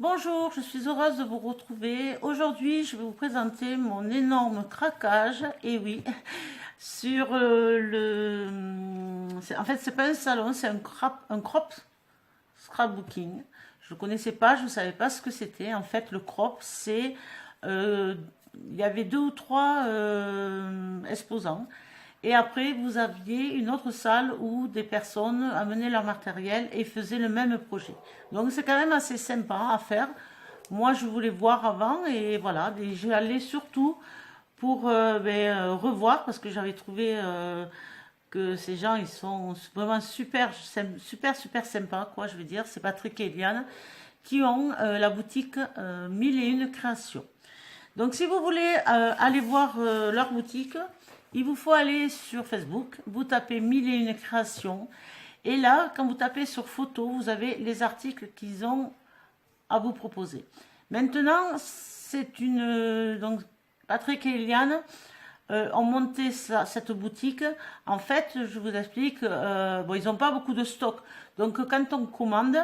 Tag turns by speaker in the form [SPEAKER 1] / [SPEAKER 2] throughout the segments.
[SPEAKER 1] Bonjour, je suis heureuse de vous retrouver. Aujourd'hui, je vais vous présenter mon énorme craquage, et oui, sur En fait, c'est pas un salon, c'est un crop scrapbooking. Je ne connaissais pas, je ne savais pas ce que c'était. En fait, le crop, c'est... euh, il y avait deux ou trois exposants. Et après, vous aviez une autre salle où des personnes amenaient leur matériel et faisaient le même projet. Donc c'est quand même assez sympa à faire. Moi, je voulais voir avant et voilà, j'y allais surtout pour revoir parce que j'avais trouvé que ces gens, ils sont vraiment super sympas, quoi, je veux dire. C'est Patrick et Eliane qui ont la boutique 1001 créations. Donc si vous voulez aller voir leur boutique, il vous faut aller sur Facebook, vous tapez 1001 créations, et là, quand vous tapez sur photo, vous avez les articles qu'ils ont à vous proposer. Maintenant, c'est une... Donc, Patrick et Eliane ont monté cette boutique. En fait, je vous explique, bon, ils n'ont pas beaucoup de stock. Donc, quand on commande,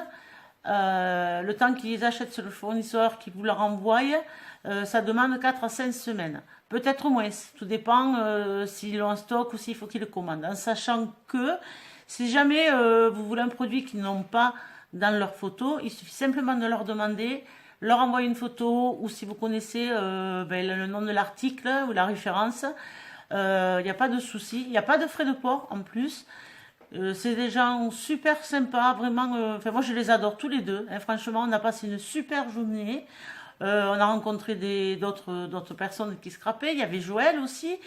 [SPEAKER 1] le temps qu'ils achètent sur le fournisseur qui vous le renvoie, ça demande 4 à 5 semaines. Peut-être moins, tout dépend s'ils l'ont en stock ou s'il faut qu'ils le commandent. En sachant que si jamais vous voulez un produit qu'ils n'ont pas dans leurs photos, il suffit simplement de leur demander, leur envoyer une photo ou si vous connaissez le nom de l'article ou la référence, il n'y a pas de souci, il n'y a pas de frais de port en plus. C'est des gens super sympas, vraiment. Enfin, moi, je les adore tous les deux, hein. Franchement, on a passé une super journée. On a rencontré d'autres personnes qui scrapaient. Il y avait Joël aussi.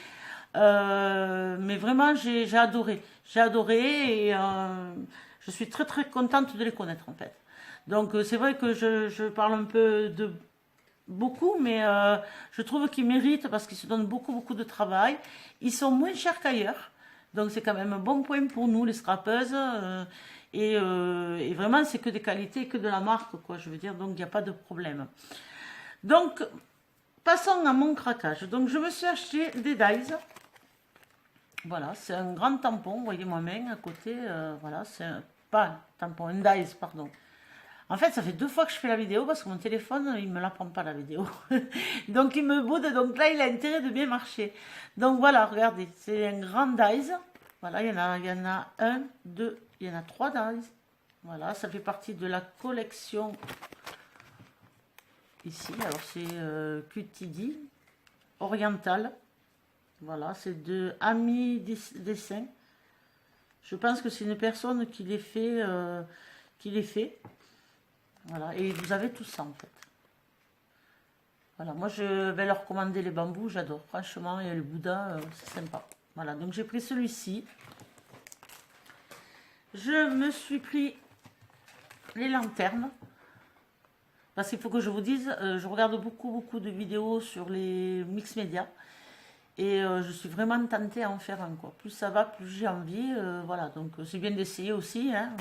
[SPEAKER 1] Mais vraiment, j'ai adoré. J'ai adoré et je suis très contente de les connaître en fait. Donc, c'est vrai que je parle un peu de beaucoup, mais je trouve qu'ils méritent parce qu'ils se donnent beaucoup de travail. Ils sont moins chers qu'ailleurs. Donc c'est quand même un bon point pour nous, les scrapeuses. Et vraiment, c'est que des qualités, que de la marque, quoi, je veux dire. Donc il n'y a pas de problème. Donc, passons à mon craquage. Donc je me suis acheté des dies. Voilà, c'est un grand tampon. Vous voyez ma main à côté. Voilà, pas un tampon, un dies, pardon. En fait, ça fait 2 fois que je fais la vidéo parce que mon téléphone, il me la prend pas la vidéo. Donc il me boude, donc là il a intérêt de bien marcher. Donc voilà, regardez, c'est un grand dies. Voilà, il y en a un, deux, il y en a trois dies. Voilà, ça fait partie de la collection ici. Alors c'est QTD oriental. Voilà, c'est de Ami Dessin. Je pense que c'est une personne qui les fait, Voilà, et vous avez tout ça en fait. Voilà, moi je vais leur commander les bambous, j'adore. Franchement, et le Bouddha, c'est sympa. Voilà, donc j'ai pris celui-ci. Je me suis pris les lanternes. Parce qu'il faut que je vous dise, je regarde beaucoup de vidéos sur les mix médias. Et je suis vraiment tentée à en faire un, quoi. Plus ça va, plus j'ai envie. Voilà, donc c'est bien d'essayer aussi, hein.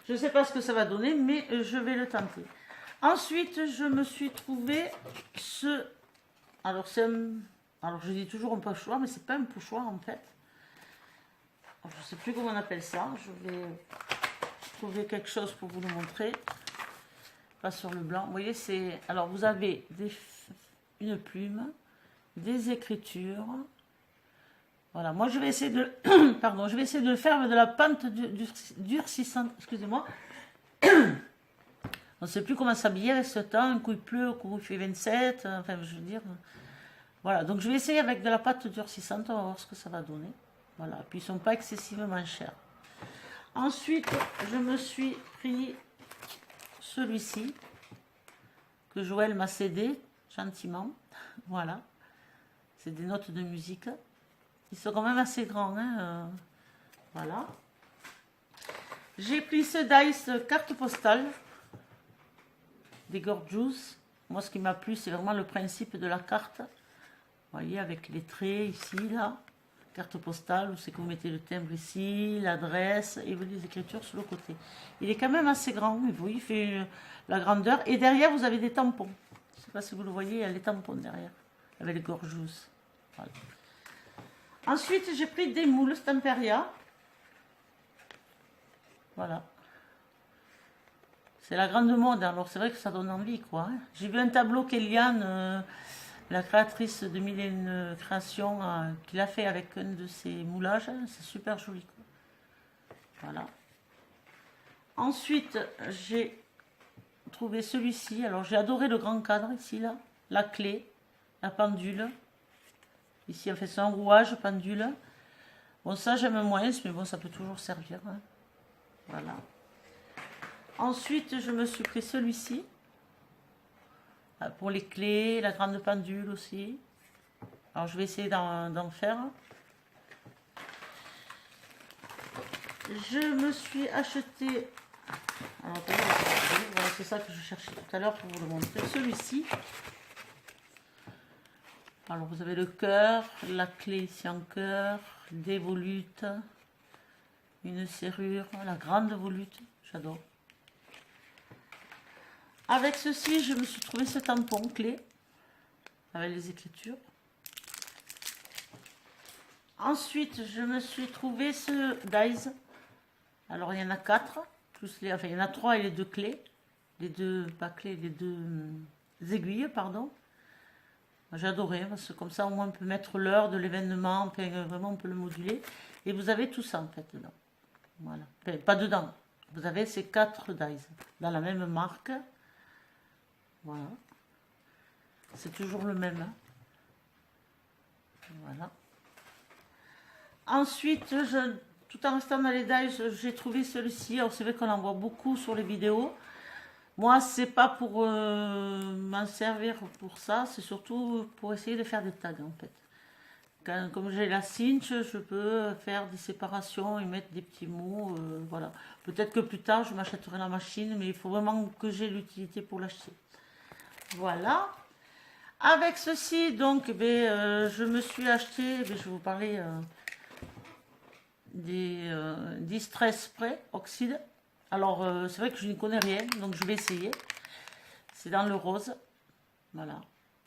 [SPEAKER 1] Je ne sais pas ce que ça va donner, mais je vais le tenter. Ensuite, je me suis trouvé ce... Alors, Alors, je dis toujours un pochoir, mais c'est pas un pochoir en fait. Alors, je ne sais plus comment on appelle ça. Je vais trouver quelque chose pour vous le montrer. Pas sur le blanc. Vous voyez, c'est... Alors, vous avez une plume, des écritures. Voilà, moi je vais essayer de... Pardon, je vais essayer de le faire avec de la pâte durcissante. Excusez-moi. On ne sait plus comment s'habiller avec ce temps, un coup il pleut, un coup il fait 27, enfin je veux dire. Voilà, donc je vais essayer avec de la pâte durcissante, on va voir ce que ça va donner. Voilà, puis ils ne sont pas excessivement chers. Ensuite, je me suis pris celui-ci, que Joël m'a cédé gentiment. Voilà, c'est des notes de musique. Ils sont quand même assez grands, hein, voilà. J'ai pris ce dice carte postale des Gorgeous. Moi, ce qui m'a plu, c'est vraiment le principe de la carte. Vous voyez, avec les traits ici, là. Carte postale, où c'est que vous mettez le timbre ici, l'adresse, et vous les écritures sur le côté. Il est quand même assez grand, vous voyez, il fait la grandeur. Et derrière, vous avez des tampons. Je ne sais pas si vous le voyez, il y a les tampons derrière, avec les Gorgeous. Voilà. Ensuite, j'ai pris des moules Stamperia. Voilà. C'est la grande mode, alors c'est vrai que ça donne envie, quoi. Hein. J'ai vu un tableau qu'Eliane, la créatrice de Mille et une créations, qu'il a fait avec un de ses moulages. C'est super joli, quoi. Voilà. Ensuite, j'ai trouvé celui-ci. Alors, j'ai adoré le grand cadre, ici, là. La clé, la pendule. Ici, en fait, c'est un rouage, pendule. Bon, ça, j'aime moins, mais bon, ça peut toujours servir. Hein. Voilà. Ensuite, je me suis pris celui-ci. Pour les clés, la grande pendule aussi. Alors, je vais essayer d'en faire. Je me suis acheté... Alors, voilà, c'est ça que je cherchais tout à l'heure pour vous le montrer. Celui-ci. Alors, vous avez le cœur, la clé ici en cœur, des volutes, une serrure, la grande volute, j'adore. Avec ceci, je me suis trouvé ce tampon clé, avec les écritures. Ensuite, je me suis trouvé ce dies. Alors, il y en a 4, plus les, enfin, il y en a 3 et les 2 clés. Les deux, pas clés, les 2 aiguilles, pardon. J'ai adoré, parce que comme ça, au moins, on peut mettre l'heure de l'événement, vraiment, on peut le moduler. Et vous avez tout ça, en fait, dedans. Voilà. Enfin, pas dedans. Vous avez ces 4 dies, dans la même marque. Voilà. C'est toujours le même. Hein. Voilà. Ensuite, tout en restant dans les dies, j'ai trouvé celui-ci. Alors, c'est vrai qu'on en voit beaucoup sur les vidéos. Moi, c'est pas pour m'en servir pour ça, c'est surtout pour essayer de faire des tags en fait. Comme j'ai la cinch, je peux faire des séparations et mettre des petits mots, voilà. Peut-être que plus tard, je m'achèterai la machine, mais il faut vraiment que j'ai l'utilité pour l'acheter. Voilà. Avec ceci, donc, je me suis acheté, je vais vous parler des Distress Spray Oxyde. Alors, c'est vrai que je n'y connais rien, donc je vais essayer. C'est dans le rose. Voilà.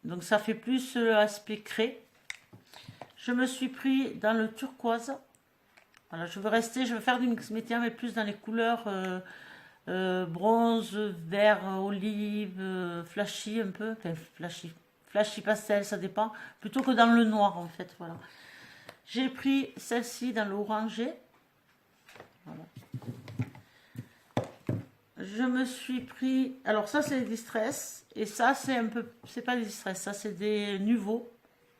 [SPEAKER 1] Donc, ça fait plus l'aspect craie. Je me suis pris dans le turquoise. Voilà, je veux faire du mix média, mais plus dans les couleurs bronze, vert, olive, flashy un peu. Enfin, flashy pastel, ça dépend. Plutôt que dans le noir, en fait. Voilà. J'ai pris celle-ci dans l'orangé. Voilà. Je me suis pris... Alors ça, c'est des distress. Et ça, c'est un peu... C'est pas des distress, ça, c'est des Nuvo.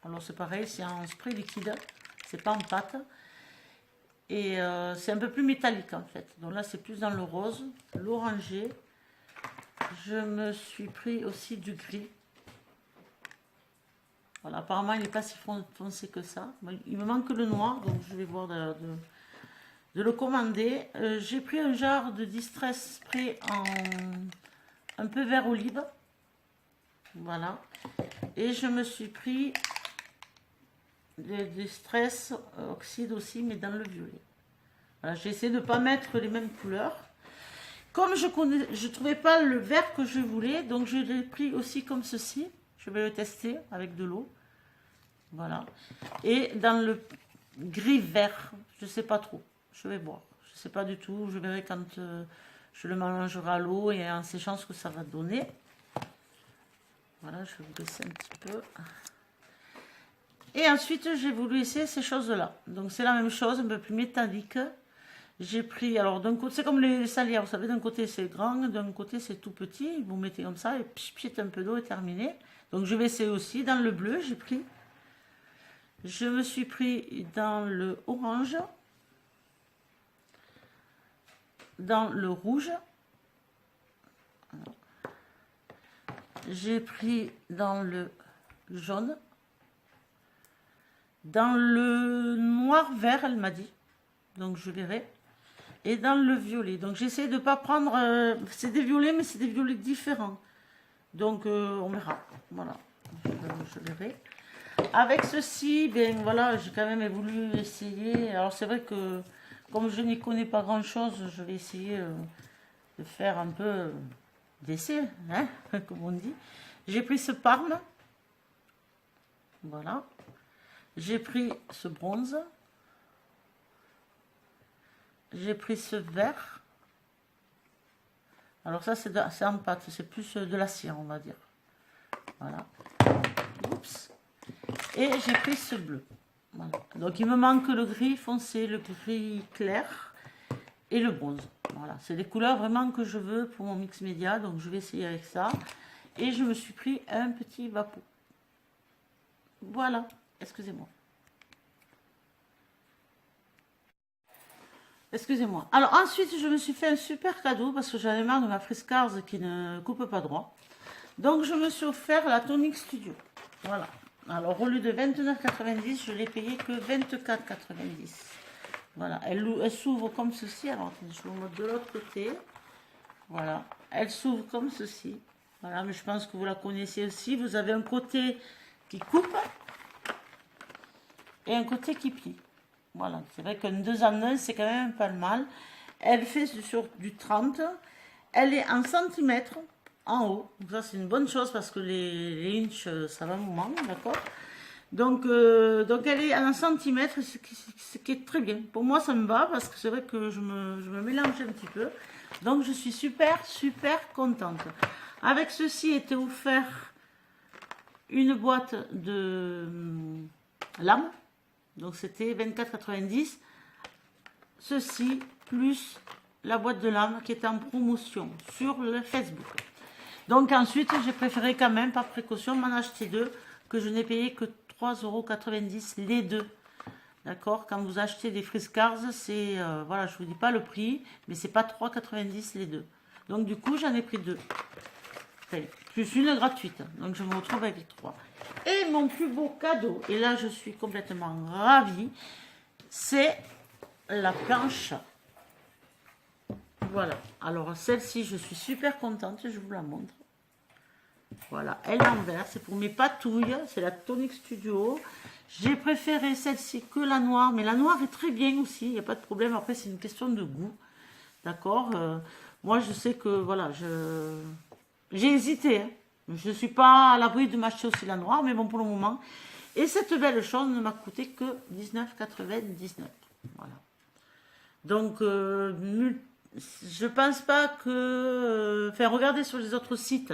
[SPEAKER 1] Alors c'est pareil, c'est en spray liquide. C'est pas en pâte. Et c'est un peu plus métallique, en fait. Donc là, c'est plus dans le rose, l'orangé. Je me suis pris aussi du gris. Voilà, apparemment, il n'est pas si foncé que ça. Il me manque le noir, donc je vais voir de le commander. J'ai pris un genre de distress spray en un peu vert olive. Voilà. Et je me suis pris des distress oxyde aussi, mais dans le violet. Voilà, j'ai essayé de ne pas mettre les mêmes couleurs. Comme je trouvais pas le vert que je voulais, donc je l'ai pris aussi comme ceci. Je vais le tester avec de l'eau. Voilà. Et dans le gris vert, je sais pas trop. Je vais voir. Je sais pas du tout. Je verrai quand je le mélangerai à l'eau et en séchant ce que ça va donner. Voilà, je vais vous laisser un petit peu. Et ensuite, j'ai voulu essayer ces choses-là. Donc, c'est la même chose, un peu plus métallique. J'ai pris, alors d'un côté, c'est comme les salières, vous savez, d'un côté c'est grand, d'un côté c'est tout petit. Vous mettez comme ça et pchit, un peu d'eau et terminé. Donc, je vais essayer aussi. Dans le bleu, j'ai pris. Je me suis pris dans le orange. Dans le rouge. J'ai pris dans le jaune. Dans le noir-vert, elle m'a dit. Donc, je verrai. Et dans le violet. Donc, j'essaie de ne pas prendre... c'est des violets, mais c'est des violets différents. Donc, on verra. Voilà. Je verrai. Avec ceci, ben voilà, j'ai quand même voulu essayer. Alors, c'est vrai que, comme je n'y connais pas grand-chose, je vais essayer de faire un peu d'essai, hein, comme on dit. J'ai pris ce parme. Voilà. J'ai pris ce bronze. J'ai pris ce vert. Alors ça, c'est en pâte, c'est plus de la cire, on va dire. Voilà. Oups. Et j'ai pris ce bleu. Voilà. Donc il me manque le gris foncé, le gris clair et le bronze. Voilà, c'est les couleurs vraiment que je veux pour mon mix média. Donc je vais essayer avec ça. Et je me suis pris un petit vapeau. Voilà, excusez-moi. Excusez-moi. Alors ensuite, je me suis fait un super cadeau parce que j'avais marre de ma Friscars qui ne coupe pas droit. Donc je me suis offert la Tonic Studio. Voilà. Alors au lieu de 29,90, je l'ai payé que 24,90. Voilà. Elle s'ouvre comme ceci. Alors attendez, je vous montre de l'autre côté. Voilà. Elle s'ouvre comme ceci. Voilà, mais je pense que vous la connaissez aussi. Vous avez un côté qui coupe et un côté qui plie. Voilà, c'est vrai qu'un 2 en 1, c'est quand même pas mal. Elle fait sur du 30. Elle est en centimètres en haut. Donc ça, c'est une bonne chose parce que les inches, ça va un moment, d'accord. Donc elle est en centimètres, ce qui est très bien. Pour moi, ça me va parce que c'est vrai que je me mélange un petit peu. Donc, je suis super contente. Avec ceci, était offert une boîte de lames. Donc c'était 24,90. Ceci plus la boîte de lames qui est en promotion sur le Facebook. Donc ensuite, j'ai préféré quand même, par précaution, m'en acheter deux, que je n'ai payé que 3,90 € les deux. D'accord? Quand vous achetez des Friscars, c'est, voilà, je ne vous dis pas le prix, mais c'est pas 3,90 € les deux. Donc du coup, j'en ai pris deux. Enfin, plus une gratuite. Donc je me retrouve avec 3. Et mon plus beau cadeau, et là je suis complètement ravie, c'est la planche. Voilà. Alors celle-ci, je suis super contente, je vous la montre. Voilà, elle est en vert, c'est pour mes patouilles, c'est la Tonic Studio. J'ai préféré celle-ci que la noire, mais la noire est très bien aussi, il n'y a pas de problème. Après, c'est une question de goût. D'accord. Moi, je sais que, voilà, j'ai hésité. Hein. Je ne suis pas à l'abri de m'acheter aussi la noire, mais bon, pour le moment. Et cette belle chose ne m'a coûté que 19,99 €. Voilà. Donc, je pense pas que... Enfin, regardez sur les autres sites.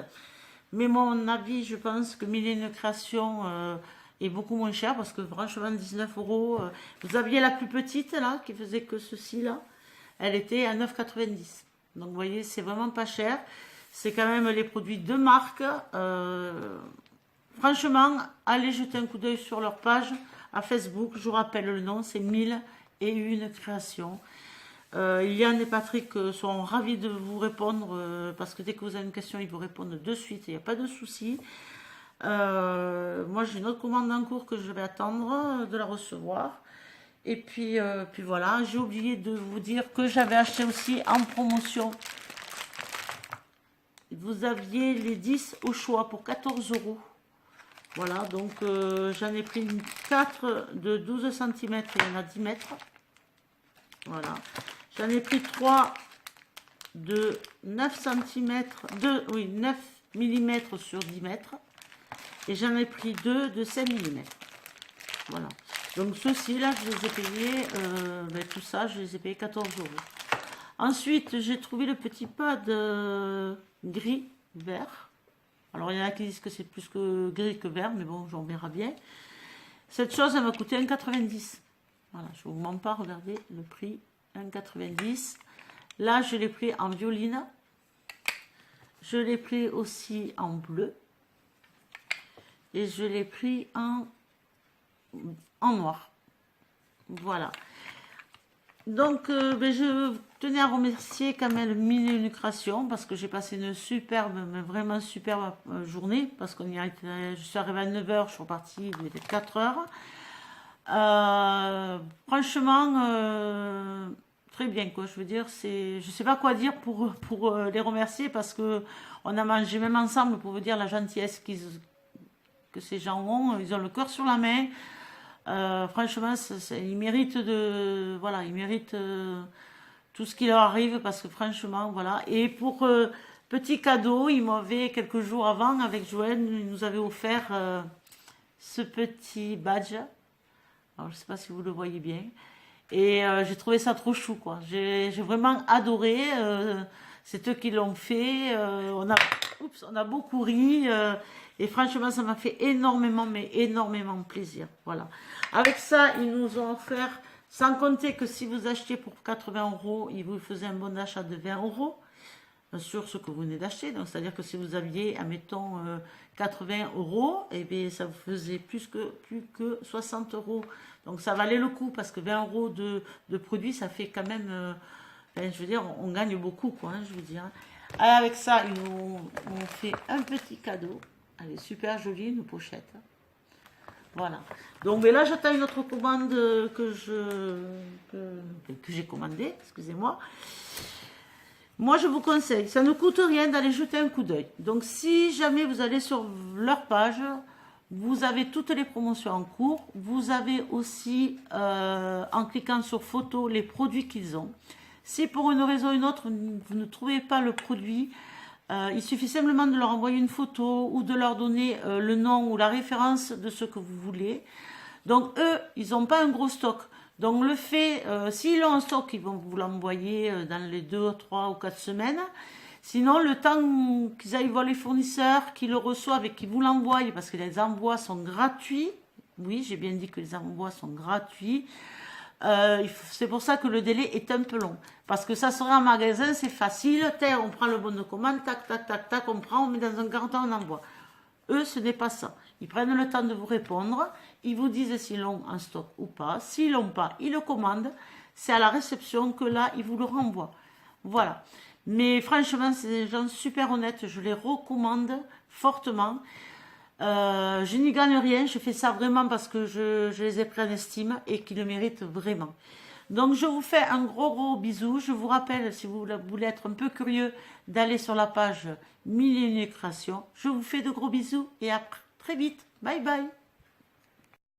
[SPEAKER 1] Mais mon avis, je pense que Mille et une créations est beaucoup moins cher parce que franchement, 19 €. Vous aviez la plus petite là, qui faisait que ceci là. Elle était à 9,90 €. Donc, vous voyez, c'est vraiment pas cher. C'est quand même les produits de marque. Franchement, allez jeter un coup d'œil sur leur page à Facebook. Je vous rappelle le nom, c'est Mille et une créations. Yann et Patrick sont ravis de vous répondre parce que dès que vous avez une question, ils vous répondent de suite. Il n'y a pas de souci. Moi, j'ai une autre commande en cours que je vais attendre de la recevoir. Et puis voilà, j'ai oublié de vous dire que j'avais acheté aussi en promotion. Vous aviez les 10 au choix pour 14 €. Voilà, donc j'en ai pris 4 de 12 cm et il y en a 10 mètres. Voilà. J'en ai pris 3 de 9 cm, 9 mm sur 10 mètres. Et j'en ai pris 2 de 5 mm. Voilà. Donc ceux-ci là, je les ai payés, tout ça, je les ai payés 14 €. Ensuite, j'ai trouvé le petit pad gris, vert. Alors il y en a qui disent que c'est plus que gris que vert, mais bon, j'en verrai bien. Cette chose, elle m'a coûté 1,90 €. Voilà, je ne vous mens pas, regardez le prix, 1,90 €. Là, je l'ai pris en violine. Je l'ai pris aussi en bleu. Et je l'ai pris en noir. Voilà. Donc, je tenais à remercier quand même Mille et une créations parce que j'ai passé une superbe, mais vraiment superbe journée parce qu'on y a été, je suis arrivée à 9 h, je suis repartie, il était 4 h. Franchement, très bien quoi. Je veux dire, je sais pas quoi dire pour les remercier parce que on a mangé même ensemble pour vous dire la gentillesse que ces gens ont. Ils ont le cœur sur la main. Franchement, ils méritent voilà, ils méritent tout ce qui leur arrive parce que franchement, voilà. Et pour petit cadeau, ils m'avaient quelques jours avant avec Joël, ils nous avaient offert ce petit badge. Alors, je sais pas si vous le voyez bien. Et j'ai trouvé ça trop chou, quoi. J'ai vraiment adoré. c'est eux qui l'ont fait. On a beaucoup ri. Et franchement, ça m'a fait énormément, mais énormément plaisir. Voilà. Avec ça, ils nous ont offert, sans compter que si vous achetez pour 80 euros, ils vous faisaient un bon d'achat de 20 euros sur ce que vous venez d'acheter. Donc, c'est-à-dire que si vous aviez, admettons, 80 euros, et bien, ça vous faisait plus que 60 euros. Donc, ça valait le coup parce que 20 euros de produits, ça fait quand même, je veux dire, on gagne beaucoup, quoi, hein, je veux dire. Avec ça, ils nous ont fait un petit cadeau. Elle est super jolie, une pochette. Voilà. Donc, mais là, j'attends une autre commande que j'ai commandée, excusez-moi. Moi, je vous conseille, ça ne coûte rien d'aller jeter un coup d'œil. Donc, si jamais vous allez sur leur page, vous avez toutes les promotions en cours. Vous avez aussi, en cliquant sur photo, les produits qu'ils ont. Si pour une raison ou une autre, vous ne trouvez pas le produit, il suffit simplement de leur envoyer une photo ou de leur donner le nom ou la référence de ce que vous voulez. Donc, eux, ils n'ont pas un gros stock. Donc le fait, s'ils ont un stock, ils vont vous l'envoyer dans les 2, 3 ou 4 semaines. Sinon, le temps qu'ils aillent voir les fournisseurs, qu'ils le reçoivent et qu'ils vous l'envoient, parce que les envois sont gratuits. Oui, j'ai bien dit que les envois sont gratuits. C'est pour ça que le délai est un peu long. Parce que ça sera en magasin, c'est facile. On prend le bon de commande, tac, tac, tac, tac, on prend, on met dans un carton, on envoie. Eux, ce n'est pas ça. Ils prennent le temps de vous répondre. Ils vous disent s'ils l'ont en stock ou pas. S'ils l'ont pas, ils le commandent. C'est à la réception que là, ils vous le renvoient. Voilà. Mais franchement, c'est des gens super honnêtes. Je les recommande fortement. Je n'y gagne rien. Je fais ça vraiment parce que je les ai pris en estime et qu'ils le méritent vraiment. Donc, je vous fais un gros bisou. Je vous rappelle, si vous voulez être un peu curieux, d'aller sur la page Mille et une créations. Je vous fais de gros bisous et à très vite. Bye bye.